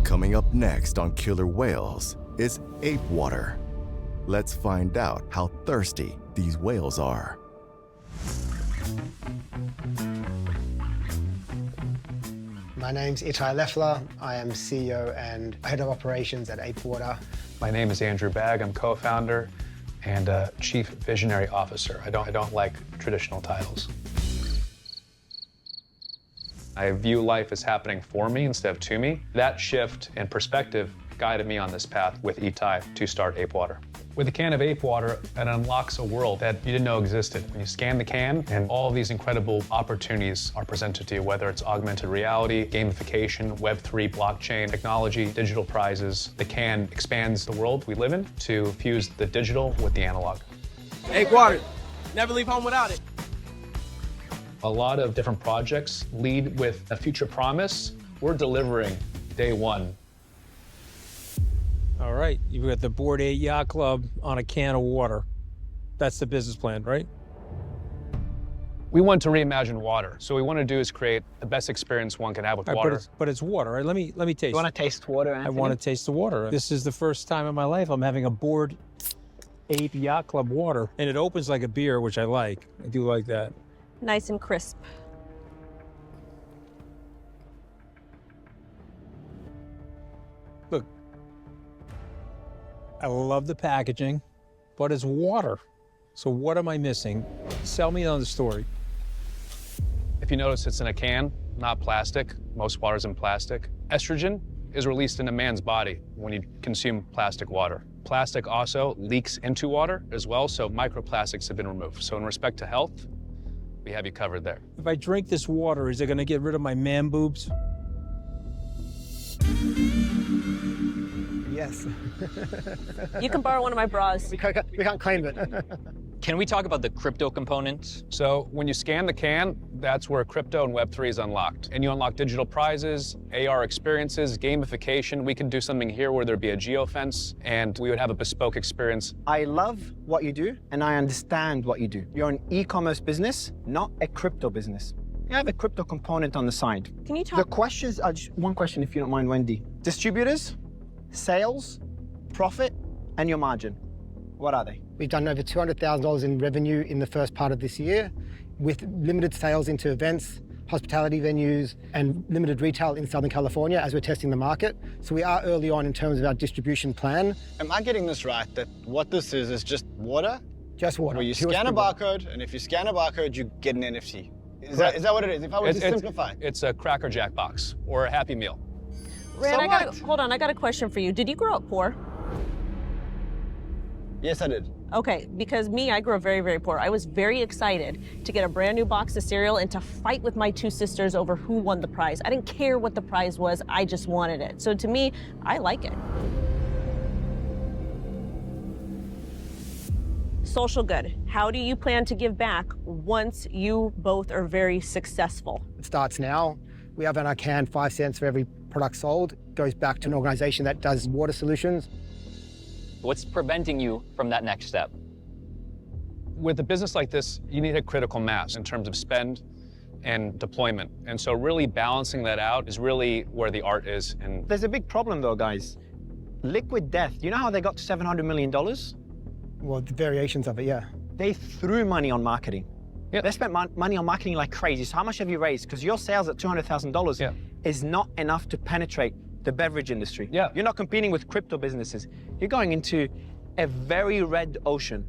Coming up next on Killer Whales is Ape Water. Let's find out how thirsty these whales are. My name's Itai Leffler. I am CEO and Head of Operations at Ape Water. My name is Andrew Bagg. I'm co-founder and Chief Visionary Officer. I don't like traditional titles. I view life as happening for me instead of to me. That shift in perspective guided me on this path with Itai to start Ape Water. With a can of Ape Water, it unlocks a world that you didn't know existed. When you scan the can, and all of these incredible opportunities are presented to you, whether it's augmented reality, gamification, Web3, blockchain, technology, digital prizes. The can expands the world we live in to fuse the digital with the analog. Ape Water, never leave home without it. A lot of different projects lead with a future promise. We're delivering day one. All right, you've got the Board 8 Yacht Club on a can of water. That's the business plan, right? We want to reimagine water. So what we want to do is create the best experience one can have with water. But it's water, right? Let me taste. You want to taste water, Anthony? I want to taste the water. This is the first time in my life I'm having a Board 8 Yacht Club water. And it opens like a beer, which I like. I do like that. Nice and crisp. Look, I love the packaging, but it's water. So what am I missing? Sell me on the story. If you notice, it's in a can, not plastic. Most water's in plastic. Estrogen is released in a man's body when you consume plastic water. Plastic also leaks into water as well, so microplastics have been removed. So in respect to health, we have you covered there. If I drink this water, is it gonna get rid of my man boobs? Yes. You can borrow one of my bras. We can't claim it. Can we talk about the crypto component? So when you scan the can, that's where crypto and Web3 is unlocked. And you unlock digital prizes, AR experiences, gamification. We can do something here where there'd be a geofence and we would have a bespoke experience. I love what you do and I understand what you do. You're an e-commerce business, not a crypto business. You have a crypto component on the side. Can you talk? The questions are just one question, if you don't mind, Wendy. Distributors, sales, profit, and your margin. What are they? We've done over $200,000 in revenue in the first part of this year with limited sales into events, hospitality venues, and limited retail in Southern California as we're testing the market. So we are early on in terms of our distribution plan. Am I getting this right, that what this is just water? Just water. Where you Pure scan a spring water. barcode, and if you scan a barcode, you get an NFT. Is that what it is? If I was to simplify. It's a Cracker Jack box or a Happy Meal. Rand, hold on, I got a question for you. Did you grow up poor? Yes, I did. Okay, because I grew up very, very poor. I was very excited to get a brand new box of cereal and to fight with my two sisters over who won the prize. I didn't care what the prize was, I just wanted it. So to me, I like it. Social good. How do you plan to give back once you both are very successful? It starts now. We have on our can 5 cents for every product sold. It goes back to an organization that does water solutions. What's preventing you from that next step? With a business like this, you need a critical mass in terms of spend and deployment. And so really balancing that out is really where the art is. And There's a big problem though, guys. Liquid Death, you know how they got to $700 million? Well, the variations of it, yeah. They threw money on marketing. Yep. They spent money on marketing like crazy. So how much have you raised? Because your sales at $200,000 is not enough to penetrate the beverage industry. Yeah. You're not competing with crypto businesses. You're going into a very red ocean.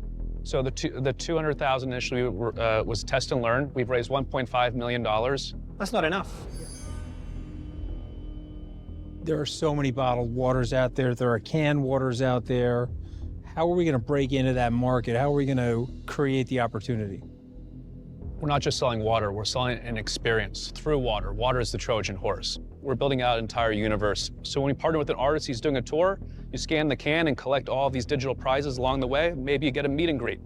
so the 200,000 initially was test and learn. We've raised $1.5 million. That's not enough. There are so many bottled waters out there. There are canned waters out there. How are we going to break into that market? How are we going to create the opportunity? We're not just selling water, we're selling an experience through water. Water is the Trojan horse. We're building out an entire universe. So when we partner with an artist, he's doing a tour, you scan the can and collect all of these digital prizes along the way. Maybe you get a meet and greet.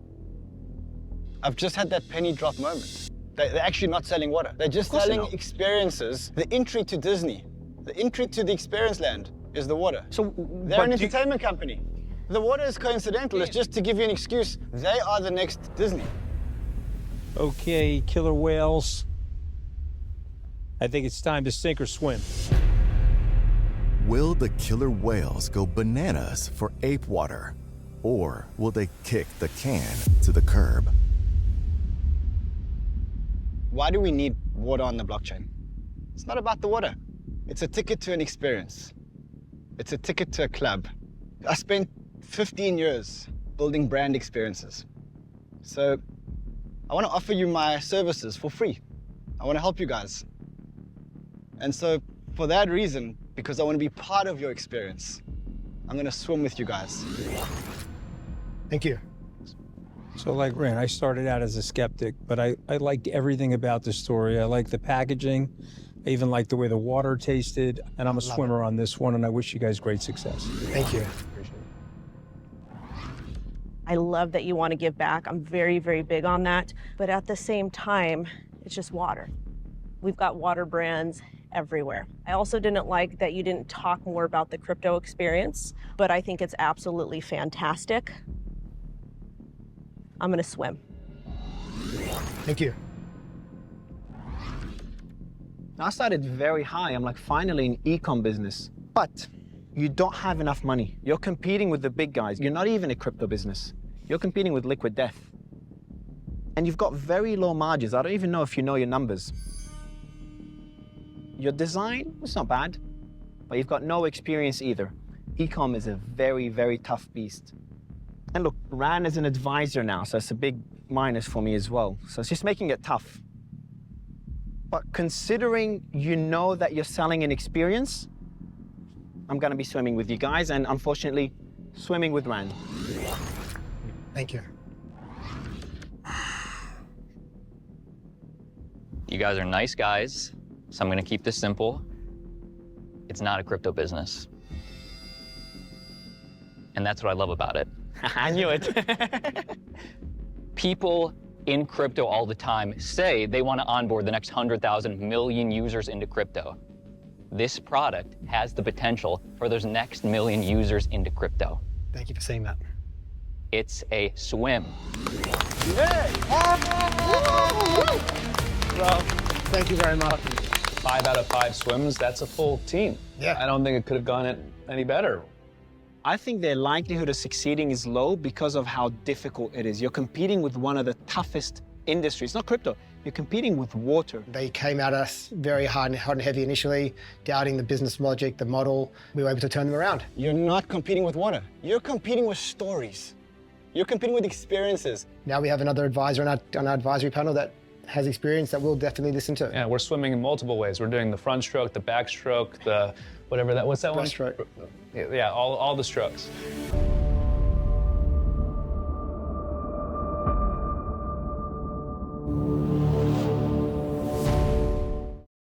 I've just had that penny drop moment. They're actually not selling water. They're just selling experiences. The entry to Disney, the entry to the experience land is the water. So They're an entertainment company. The water is coincidental. It's just to give you an excuse. They are the next Disney. Okay, killer whales. I think it's time to sink or swim. Will the the killer whales go bananas for Ape Water? Or will they kick the can to the curb? Why do we need water on the blockchain? It's not about the water. It's a ticket to an experience. It's a ticket to a club. I spent 15 years building brand experiences. So I want to offer you my services for free. I want to help you guys. And so for that reason, because I want to be part of your experience, I'm going to swim with you guys. Thank you. So like Rand, I started out as a skeptic, but I liked everything about the story. I liked the packaging. I even liked the way the water tasted. And I'm a swimmer on this one, and I wish you guys great success. Thank you. Appreciate it. I love that you want to give back. I'm very, very big on that. But at the same time, it's just water. We've got water brands everywhere. I also didn't like that you didn't talk more about the crypto experience, but I think it's absolutely fantastic. I'm gonna swim. Thank you. I started very high. I'm like, finally an e-com business. But you don't have enough money. You're competing with the big guys. You're not even a crypto business. You're competing with liquid death. And you've got very low margins. I don't even know if you know your numbers. Your design was not bad, but you've got no experience either. E-com is a very, very tough beast. And look, Rand is an advisor now, so it's a big minus for me as well. So it's just making it tough. But considering you know that you're selling an experience, I'm gonna be swimming with you guys, and unfortunately, swimming with Rand. Thank you. You guys are nice guys, so I'm gonna keep this simple. It's not a crypto business. And that's what I love about it. I knew it. People in crypto all the time say they want to onboard the next 100,000 million users into crypto. This product has the potential for those next million users into crypto. Thank you for saying that. It's a swim. Well, thank you very much. 5 out of 5 swims, that's a full team. Yeah. I don't think it could have gone any better. I think their likelihood of succeeding is low because of how difficult it is. You're competing with one of the toughest industries, not crypto. You're competing with water. They came at us very hard and heavy initially, doubting the business logic, the model. We were able to turn them around. You're not competing with water. You're competing with stories. You're competing with experiences. Now we have another advisor on our advisory panel that has experience that we'll definitely listen to. Yeah, we're swimming in multiple ways. We're doing the front stroke, the back stroke, the whatever that, what's that one? Breaststroke. Yeah, all the strokes.